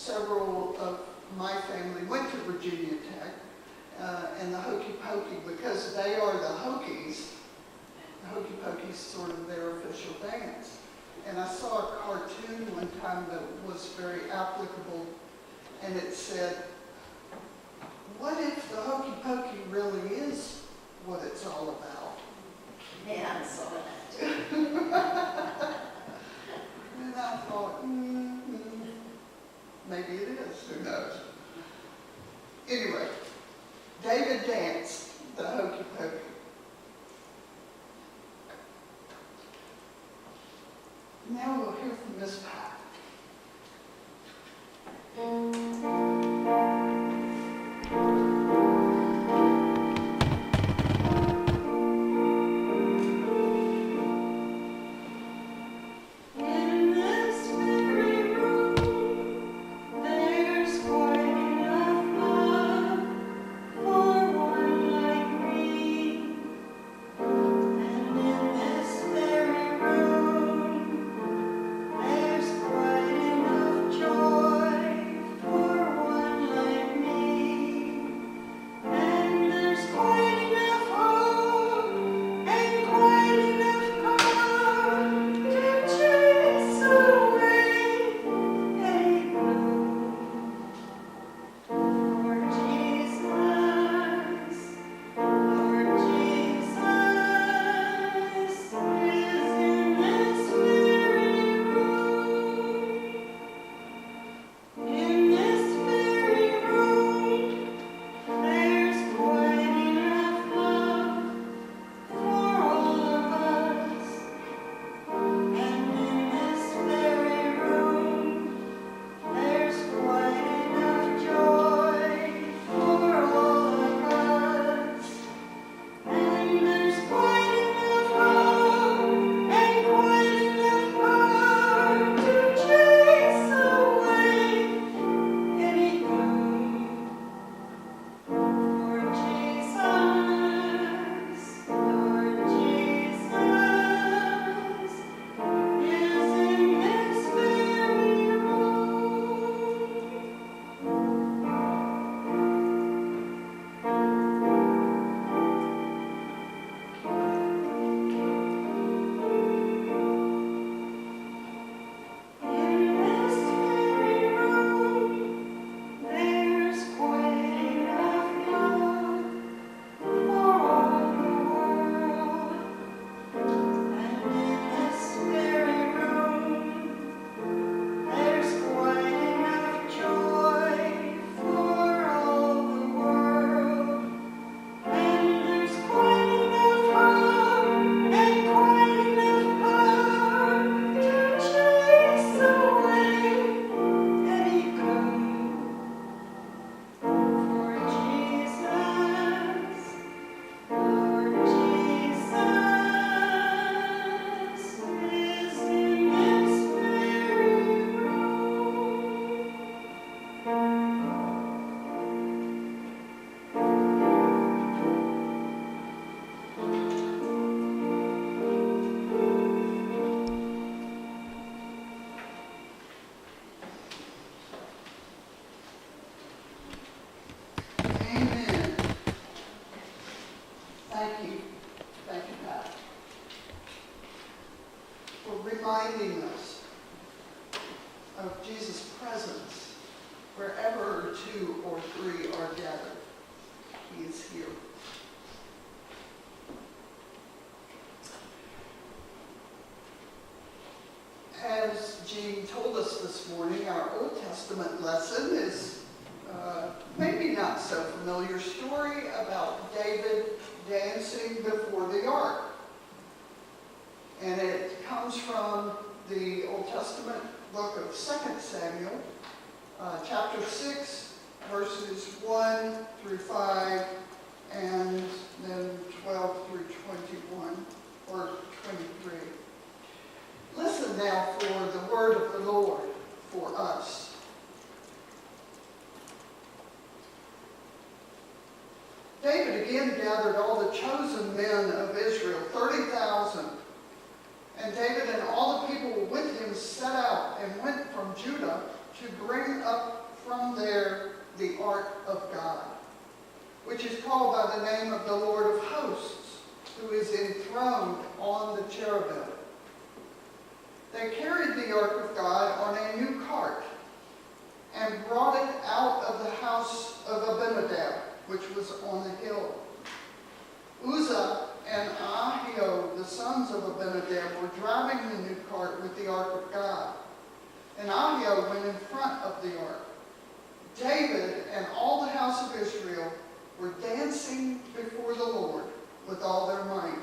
several of my family went to Virginia Tech and the Hokey Pokey, because they are the Hokies. The Hokey Pokey's sort of their official dance. And I saw a cartoon one time that was very applicable, and it said, what if the Hokey Pokey really is what it's all about? Yeah, I saw that too. And I thought, maybe it is, who knows? Anyway, David danced the Hokey Pokey. Now we'll hear from Miss Pat. Reminding us of Jesus' presence wherever two or three are gathered. He is here. As Jean told us this morning, our Old Testament lesson is maybe not so familiar story about David dancing before the ark. And it comes from the Old Testament book of 2 Samuel, chapter 6, verses 1 through 5, and then 12 through 21, or 23. Listen now for the word of the Lord for us. David again gathered all the chosen men of Israel, 30,000. And David and all the people with him set out and went from Judah to bring up which is called by the name of the Lord of hosts, who is enthroned on the cherubim. They carried the ark of God on a new cart and brought it out of the house of Abinadab, which was on the hill. Uzzah and Ahio, the sons of Abinadab, were driving the new cart with the ark of God, and Ahio went in front of the ark. David and all the house of Israel were dancing before the Lord with all their might,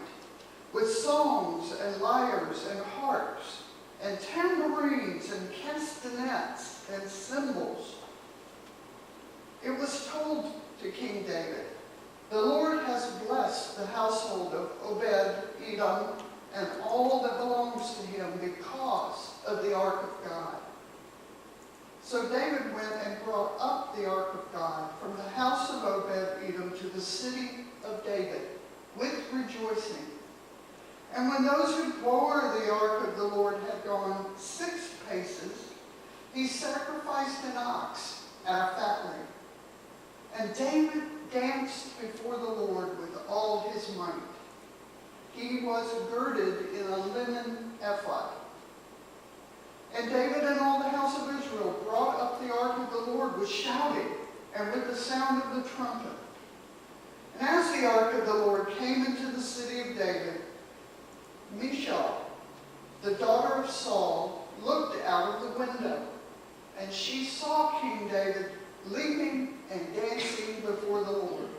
with songs and lyres and harps and tambourines and castanets and cymbals. It was told to King David, "The Lord has blessed the household of Obed-Edom and all that belongs to him because of the ark of God." So David went and brought up the ark of God from the house of Obed-Edom to the city of David with rejoicing. And when those who bore the ark of the Lord had gone 6 paces, he sacrificed an ox at a fatling. And David danced before the Lord with all his might. He was girded in a linen ephod. And David and all the house of Israel brought up the ark of the Lord with shouting and with the sound of the trumpet. And as the ark of the Lord came into the city of David, Michal, the daughter of Saul, looked out of the window, and she saw King David leaping and dancing before the Lord.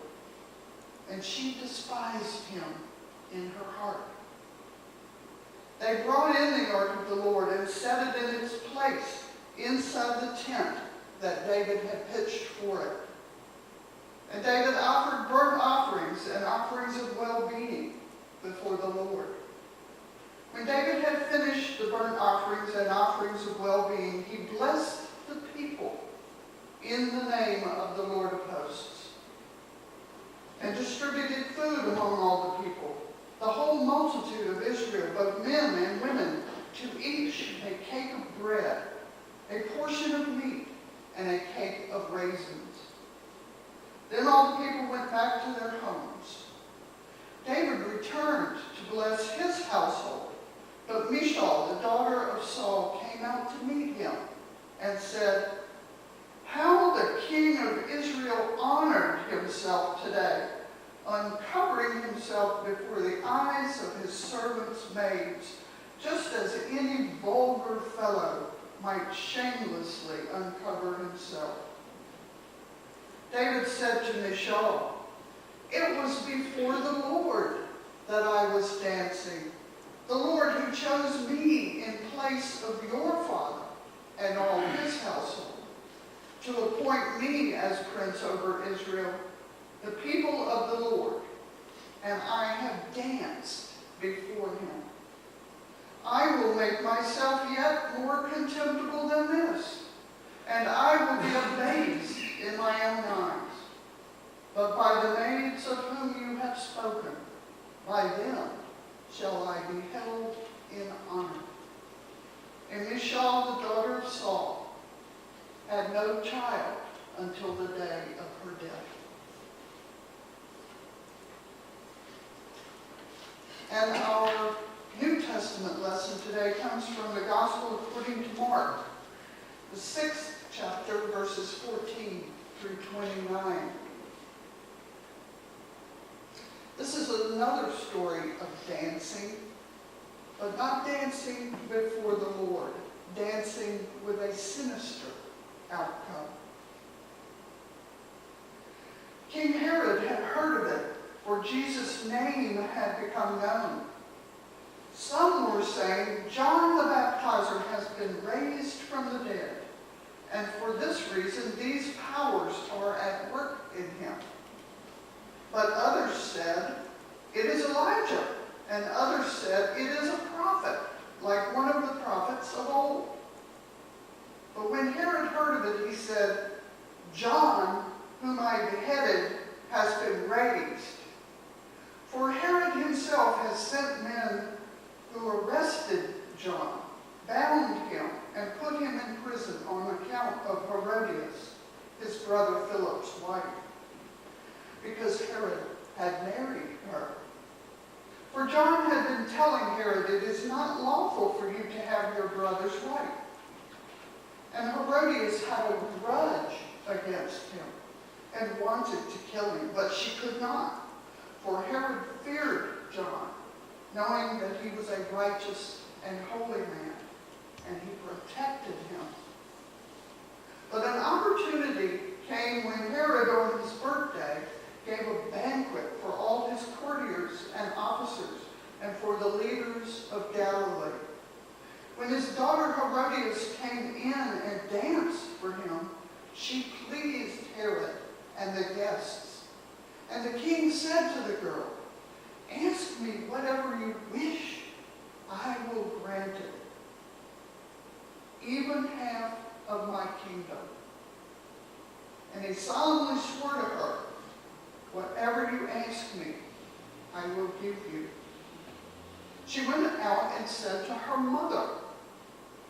And she despised him in her heart. They brought in the ark of the Lord and set it in its place inside the tent that David had pitched for it. And David offered burnt offerings and offerings of well-being before the Lord. When David had finished the burnt offerings and offerings of well-being, he blessed the people in the name of the Lord of hosts, and distributed food among all the people, the whole multitude of Israel, both men and women, to each a cake of bread, a portion of meat, and a cake of raisins. Then all the people went back to their homes. David returned to bless his household, but Michal, the daughter of Saul, came out to meet him and said, "How the king of Israel honored himself today, uncovering himself before the eyes of his servants' maids, just as any vulgar fellow might shamelessly uncover himself." David said to Michal, "It was before the Lord that I was dancing, the Lord who chose me in place of your father and all his household, to appoint me as prince over Israel, the people of the Lord, and I have danced before him. I will make myself yet more contemptible than this, and I will be abased in my own eyes. But by the maids of whom you have spoken, by them shall I be held in honor." And Michal, the daughter of Saul, had no child until the day of her death. And our New Testament lesson today comes from the Gospel according to Mark, the 6th chapter, verses 14 through 29. This is another story of dancing, but not dancing before the Lord, dancing with a sinister outcome. King Herod had heard of it, for Jesus' name had become known. Some were saying, "John the Baptizer has been raised from the dead, and for this reason these powers are at work in him." But others said, "It is Elijah," and others said, "It is a prophet, like one of the prophets of old." But when Herod heard of it, he said, "John, whom I beheaded, has been raised." For Herod himself has sent men who arrested John, bound him, and put him in prison on account of Herodias, his brother Philip's wife, because John had been telling Herod, "It is not lawful for you to have your brother's wife." And Herodias had a grudge against him and wanted to kill him, but she could not, for Herod feared John, knowing that he was a righteous and holy man, and he protected him. But an opportunity came when Herod, on his birthday, gave a banquet for all his courtiers and officers and for the leaders of Galilee. When his daughter Herodias came in and danced for him, she pleased Herod and the guests. And the king said to the girl, "Ask me whatever you wish, I will grant it. Even half of my kingdom." And he solemnly swore to her, "Whatever you ask me, I will give you." She went out and said to her mother,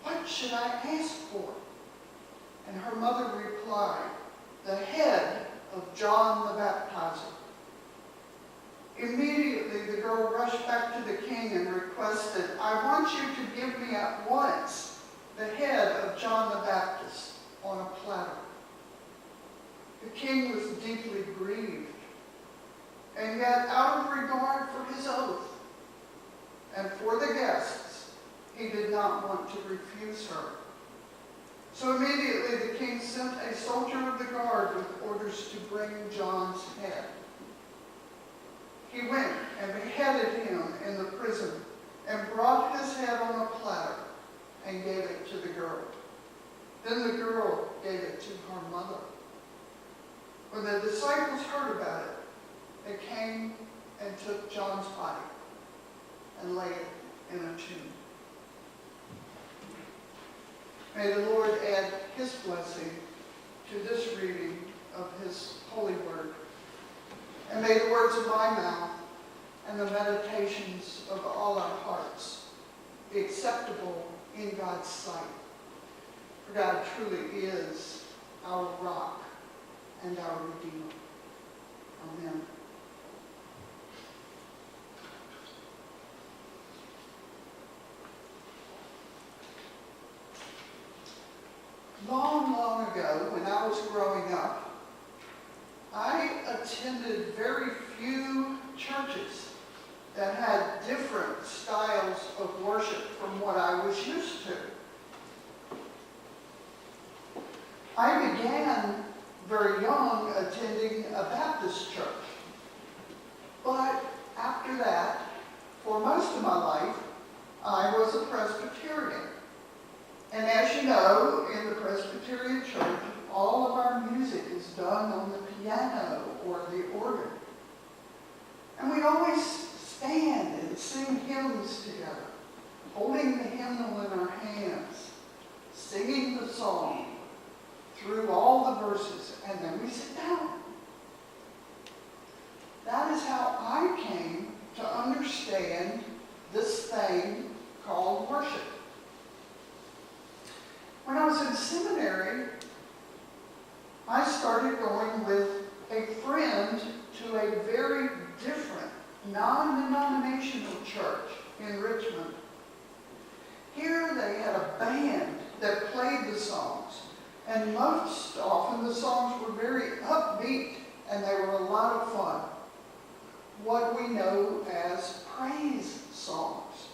"What should I ask for?" And her mother replied, "The head of John the Baptizer." Immediately the girl rushed back to the king and requested, "I want you to give me at once the head of John the Baptist on a platter." The king was deeply grieved, and yet out of regard for his oath and for the guests, he did not want to refuse her. So immediately the king sent a soldier of the guard with orders to bring John's head. He went and beheaded him in the prison and brought his head on a platter and gave it to the girl. Then the girl gave it to her mother. When the disciples heard about it, they came and took John's body and laid it in a tomb. May the Lord add his blessing to this reading of his holy word. And may the words of my mouth and the meditations of all our hearts be acceptable in God's sight. For God truly is our rock and our Redeemer. Amen. Long, long ago, when I was growing up, I attended very few churches that had different styles of worship from what I was used to. I began very young attending a Baptist church. But after that, for most of my life, I was a Presbyterian. And as you know, in the Presbyterian church, all of our music is done on the piano or the organ. And we always stand and sing hymns together, holding the hymnal in our hands, singing the song through all the verses, and then we sit down. That is how I came to understand this thing called worship. When I was in seminary, I started going with a friend to a very different, non-denominational church in Richmond. Here they had a band that played the songs, and most often the songs were very upbeat, and they were a lot of fun. What we know as praise songs.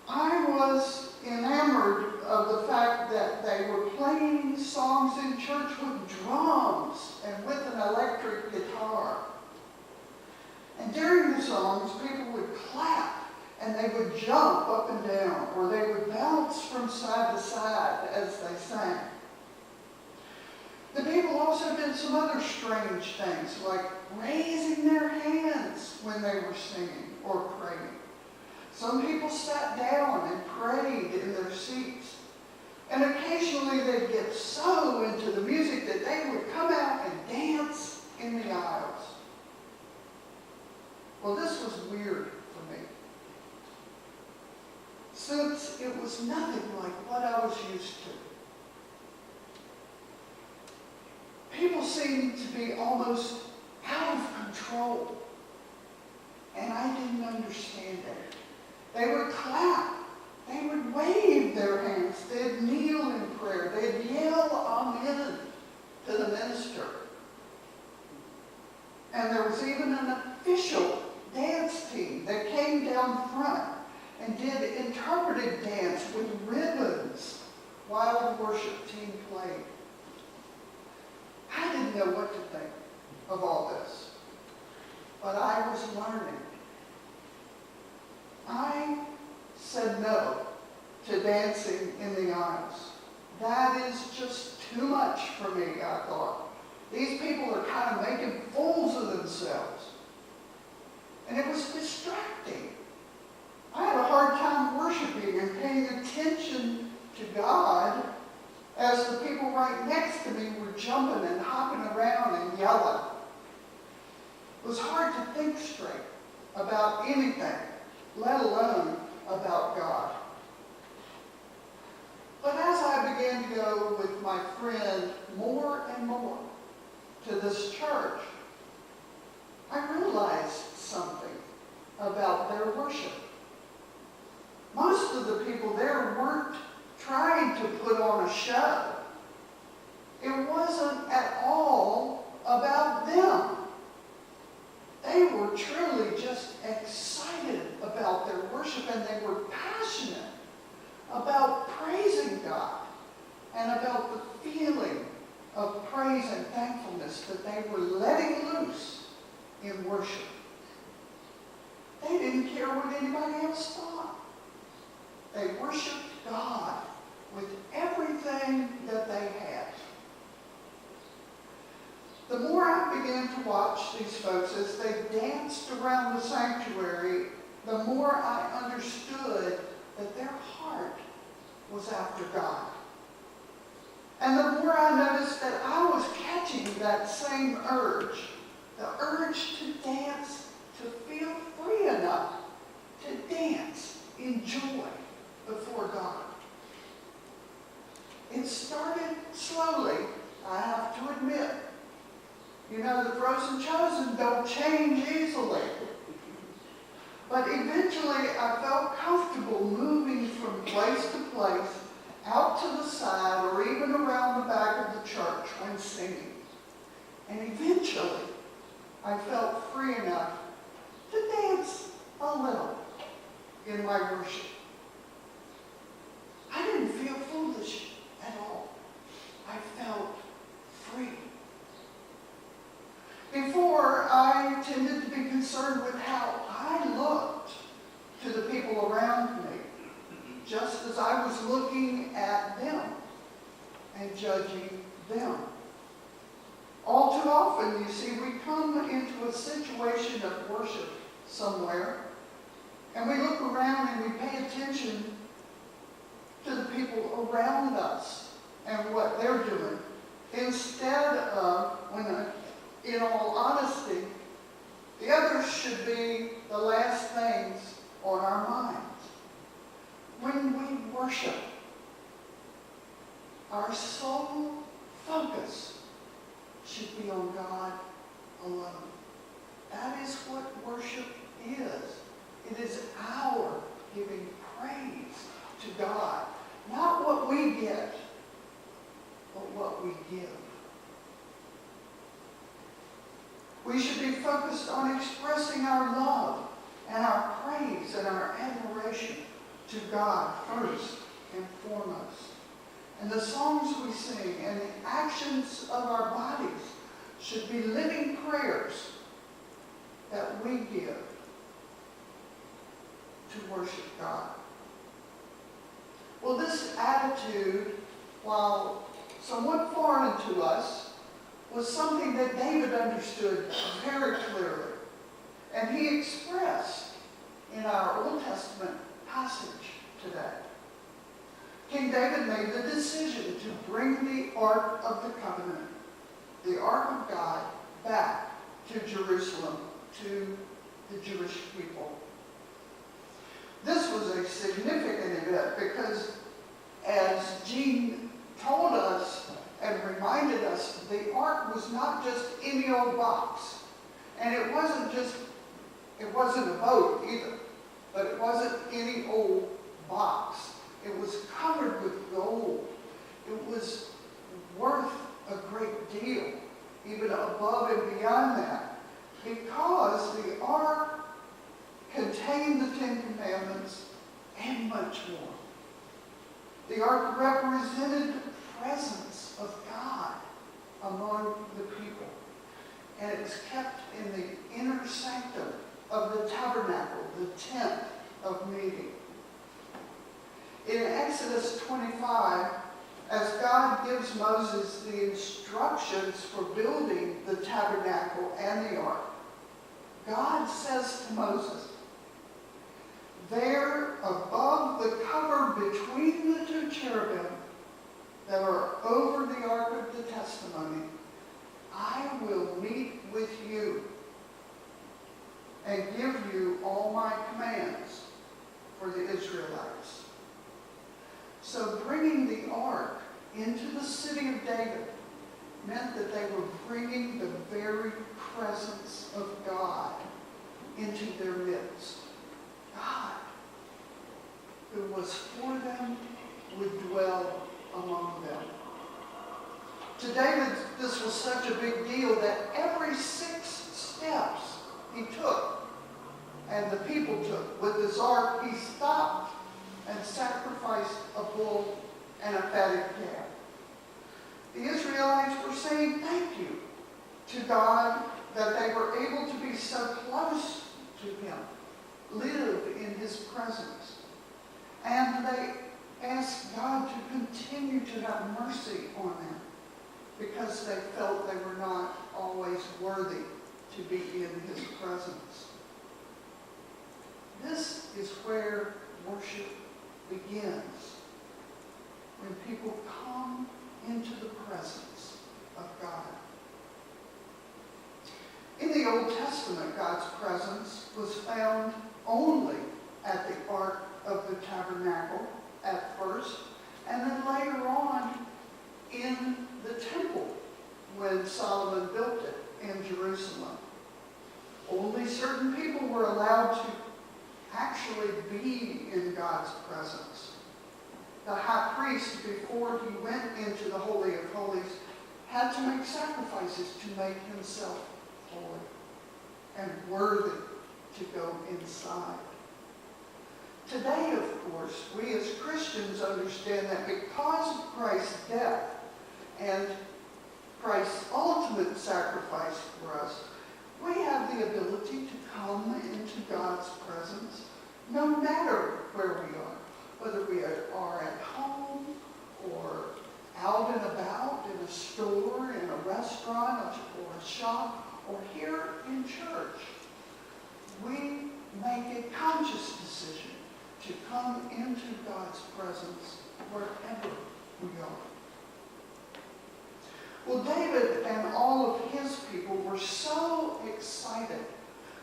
I was enamored of the fact that they were playing songs in church with drums and with an electric guitar. And during the songs, people would clap and they would jump up and down, or they would bounce from side to side as they sang. The people also did some other strange things, like raising their hands when they were singing or praying. Some people sat down and prayed in their seats. And occasionally they'd get so into the music that they would come out and dance in the aisles. Well, this was weird for me, since it was nothing like what I was used to. People seemed to be almost out of control, and I didn't understand. down front and did interpretive dance with ribbons while the worship team played. I didn't know what to think of all this, but I was learning. I said no to dancing in the aisles. That is just too much for me, I thought. These people are kind of making fools of themselves. And it was distracting. I had a hard time worshiping and paying attention to God as the people right next to me were jumping and hopping around and yelling. It was hard to think straight about anything, let alone about God. But as I began to go with my friend more and more to this church, I realized something about their worship. Most of the people there weren't trying to put on a show. It wasn't at all about them. They were truly just excited about their worship, and they were passionate about praising God and about the feeling of praise and thankfulness that they were letting loose in worship. They didn't care what anybody else thought. They worshiped God with everything that they had. The more I began to watch these folks as they danced around the sanctuary, the more I understood that their heart was after God. And the more I noticed that I was catching that same urge, the urge to dance, to feel free enough to dance in joy before God. It started slowly, I have to admit. You know, the frozen chosen don't change easily. But eventually I felt comfortable moving from place to place, out to the side, or even around the back of the church when singing. And eventually I felt free enough to dance a little in my worship. I didn't feel foolish at all. I felt free. Before, I tended to be concerned with how I looked to the people around me, just as I was looking at them and judging them. All too often, you see, we come into a situation of worship somewhere, and we look around and we pay attention to the people around us and what they're doing, instead of, in all honesty, the others should be the last things on our minds. When we worship, our sole focus should be on God alone. That is what worship is. It is our giving praise to God. Not what we get, but what we give. We should be focused on expressing our love and our praise and our admiration to God first and foremost. And the songs we sing and the actions of our bodies should be living prayers that we give to worship God. Well, this attitude, while somewhat foreign to us, was something that David understood very clearly. And he expressed in our Old Testament passage today. King David made the decision to bring the Ark of the Covenant, the Ark of God, back to Jerusalem, to the Jewish people. This was a significant event because, as Jean told us and reminded us, the Ark was not just any old box. And it wasn't a boat either, but it wasn't any old box. It was covered with gold. It was worth a great deal, even above and beyond that, because the Ark contained the Ten much more. The ark represented the presence of God among the people. And it was kept in the inner sanctum of the tabernacle, the tent of meeting. In Exodus 25, as God gives Moses the instructions for building the tabernacle and the ark, God says to Moses, "There above the cover between the two cherubim that are over the ark of the testimony, I will meet with you and give you all my commands for the Israelites." So bringing the ark into the city of David meant that they were bringing the very presence of God into their midst. God, who was for them, would dwell among them. To David, this was such a big deal that every 6 steps he took, and the people took with his ark, he stopped and sacrificed a bull and a fatted calf. The Israelites were saying thank you to God that they were able to be so close to him, live in his presence. And they asked God to continue to have mercy on them because they felt they were not always worthy to be in his presence. This is where worship begins, when people come into the presence of God. In the Old Testament, God's presence was found only at the Ark of the Tabernacle at first, and then later on in the temple when Solomon built it in Jerusalem. Only certain people were allowed to actually be in God's presence. The high priest, before he went into the Holy of Holies, had to make sacrifices to make himself holy and worthy to go inside. Today, of course, we as Christians understand that because of Christ's death and Christ's ultimate sacrifice for us, we have the ability to come into God's presence no matter where we are, whether we are at home or out and about in a store, in a restaurant, or a shop, or here in church. We make a conscious decision to come into God's presence wherever we are. Well, David and all of his people were so excited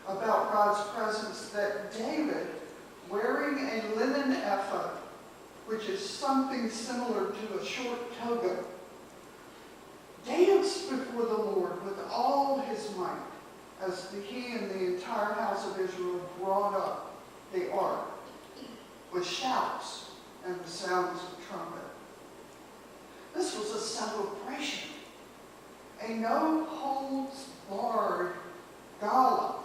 about God's presence that David, wearing a linen ephod, which is something similar to a short toga, danced before the Lord with all his might as he and the entire house of Israel brought up the ark with shouts and the sounds of trumpet. This was a celebration, a no-holds-barred gala,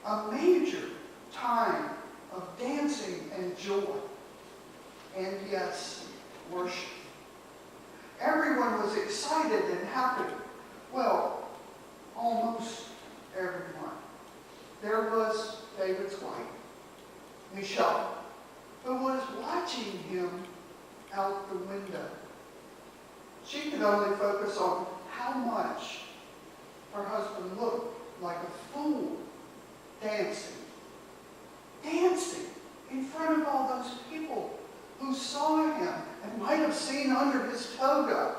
a major time of dancing and joy, and yes, worship. Everyone was excited and happy. Well, almost everyone. There was David's wife, Michal, who was watching him out the window. She could only focus on how much her husband looked like a fool dancing in front of all those people who saw him and might have seen under his toga.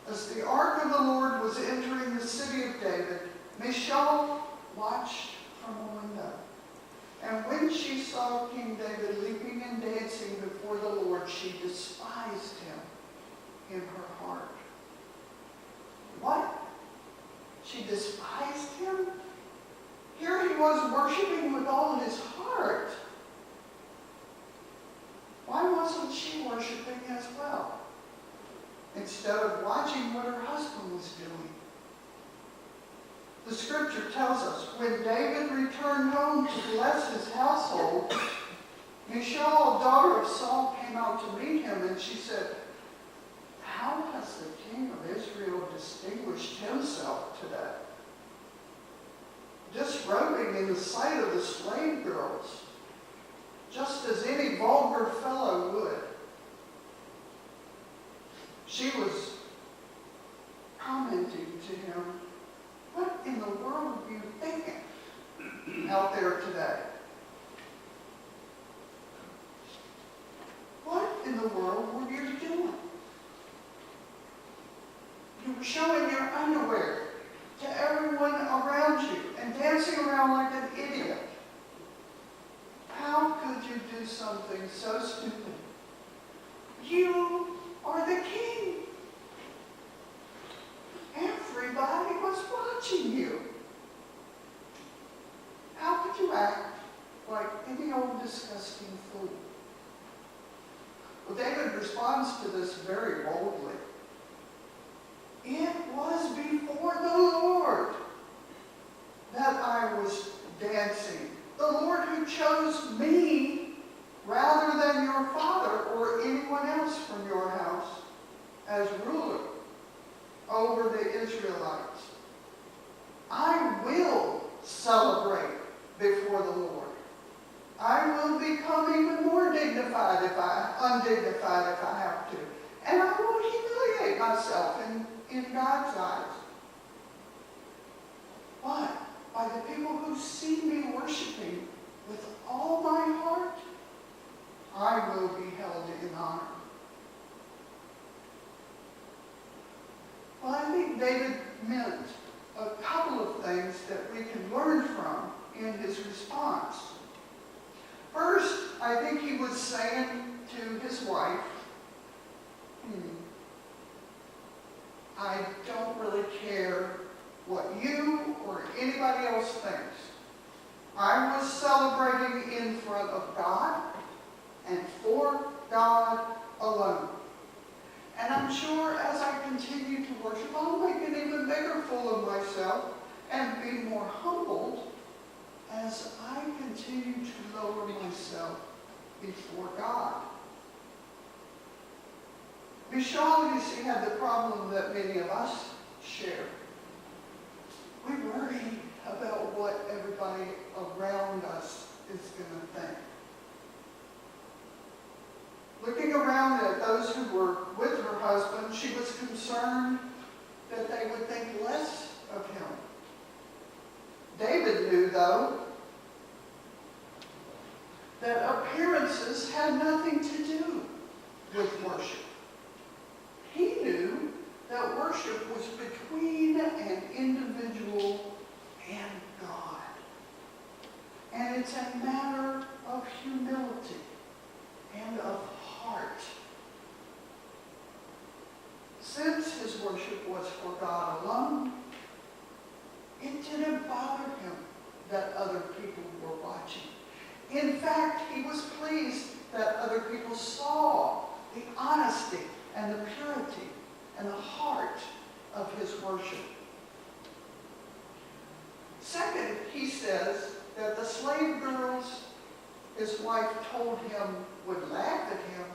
As the ark of the Lord was entering the city of David, Michal watched from a window. And when she saw King David leaping and dancing before the Lord, she despised him in her heart. What? She despised him? Here he was worshiping with all his heart. Why wasn't she worshiping as well, instead of watching what her husband was doing? The scripture tells us when David returned home to bless his household, daughter of Saul came out to meet him, and she said, "How has the king of Israel distinguished himself today? Disrobing in the sight of the slave girls, just as any vulgar fellow would." She was commenting to him, "What in the world are you thinking out there today? What in the world were you doing? You were showing your underwear to everyone around you and dancing around like an idiot. How could you do something so stupid? You are the king. Everybody was watching you. How could you act like any old disgusting fool?" Well, David responds to this very boldly. "It was before the Lord that I was dancing. The Lord who chose me rather than your father or anyone else from your house as ruler over the Israelites. I will celebrate before the Lord. I will become even more undignified if I have to. And I will humiliate myself in God's eyes. But by the people who see me worshiping with all my heart, I will be held in honor." Well, I think David meant a couple of things that we can learn from in his response. First, I think he was saying to his wife, "I don't really care what you or anybody else thinks. I was celebrating in front of God and for God alone. And I'm sure as I continue to worship, I'll make an even bigger fool of myself and be more humbled as I continue to lower myself before God." Michelle, you see, had the problem that many of us share. We worry about what everybody around us is going to think. Looking around at those who were with her husband, she was concerned that they would think less of him. David knew, though, that appearances had nothing to do with worship. He knew that worship was between an individual and God. And it's a matter of humility and of heart. Since his worship was for God alone, it didn't bother him that other people were watching. In fact, he was pleased that other people saw the honesty and the purity and the heart of his worship. Second, he says that the slave girls his wife told him would laugh at him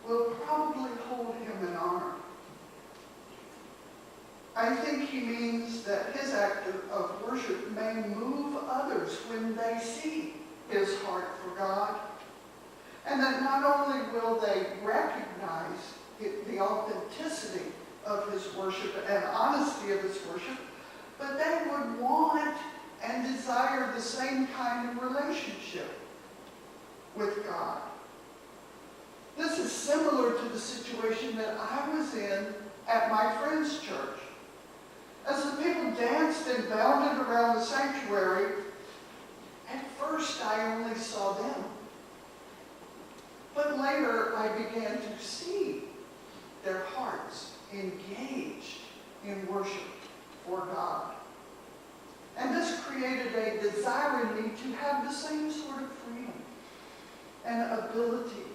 will probably hold him in honor. I think he means that his act of worship may move others when they see his heart for God, and that not only will they recognize the authenticity of his worship and honesty of his worship, but they would want and desire the same kind of relationship with God. This is similar to the situation that I was in at my friend's church. As the people danced and bounded around the sanctuary, at first I only saw them. But later I began to see their hearts engaged in worship for God. And this created a desire in me to have the same sort of freedom and ability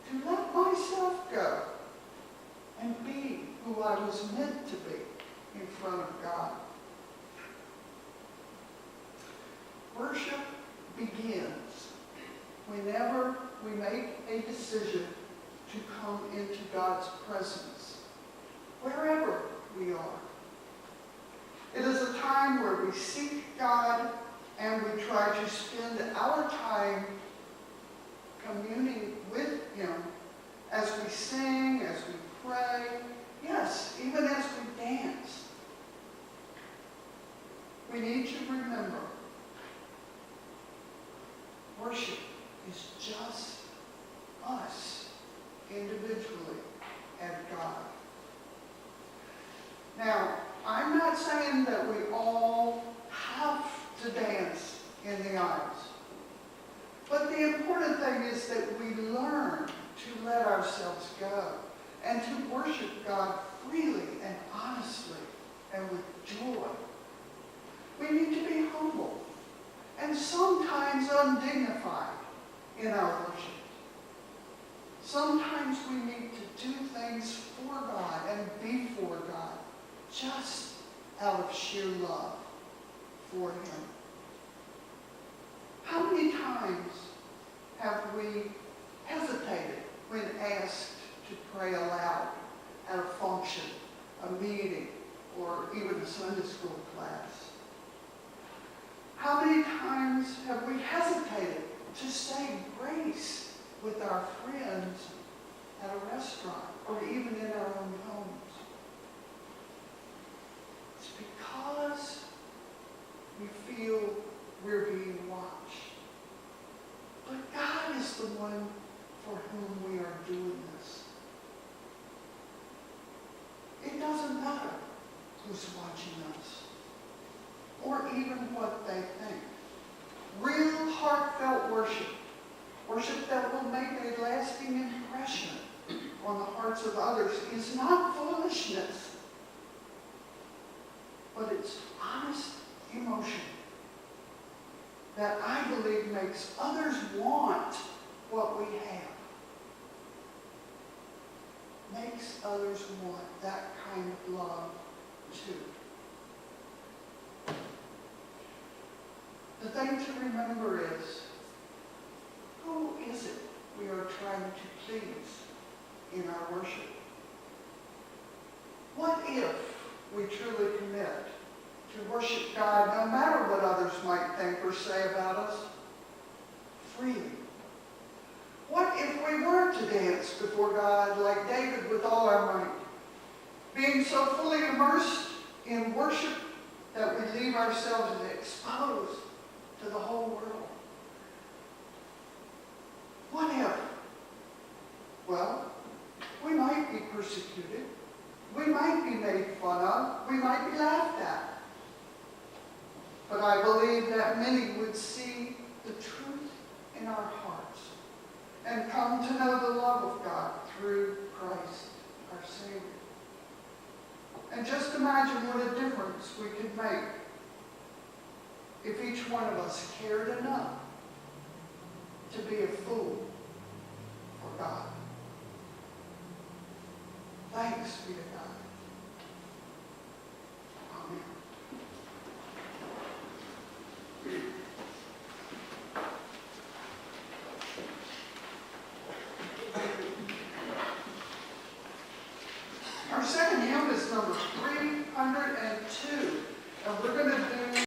to let myself go and be who I was meant to be in front of God. Worship begins whenever we make a decision to come into God's presence, wherever we are. It is a time where we seek God and we try to spend our time communing with Him as we sing, as we pray, yes, even as we dance. We need to remember, worship is just us individually and God. Now, I'm not saying that we all have to dance in the aisles. But the important thing is that we learn to let ourselves go and to worship God freely and honestly and with joy. We need to be humble and sometimes undignified in our worship. Sometimes we need to do things for God and be for God, just out of sheer love for Him. How many times have we hesitated when asked to pray aloud at a function, a meeting, or even a Sunday school class? How many times have we hesitated to say grace with our friends at a restaurant or even in our own homes? It's because we feel we're being watched. But God is the one for whom we are doing this. It doesn't matter who's watching us or even what they think. Real heartfelt worship, worship that will make a lasting impression on the hearts of others, is not foolishness, but it's honest emotion that I believe makes others want what we have. Makes others want that kind of love too. The thing to remember is, who is it we are trying to please in our worship? What if we truly commit to worship God, no matter what others might think or say about us, freely? What if we were to dance before God like David with all our might, being so fully immersed in worship that we leave ourselves exposed to the whole world? What if? Well, we might be persecuted. We might be made fun of. We might be laughed at. But I believe that many would see the truth in our hearts and come to know the love of God through Christ, our Savior. And just imagine what a difference we could make if each one of us cared enough to be a fool for God. Thanks be to God. Our second hymn is number 302, and we're going to do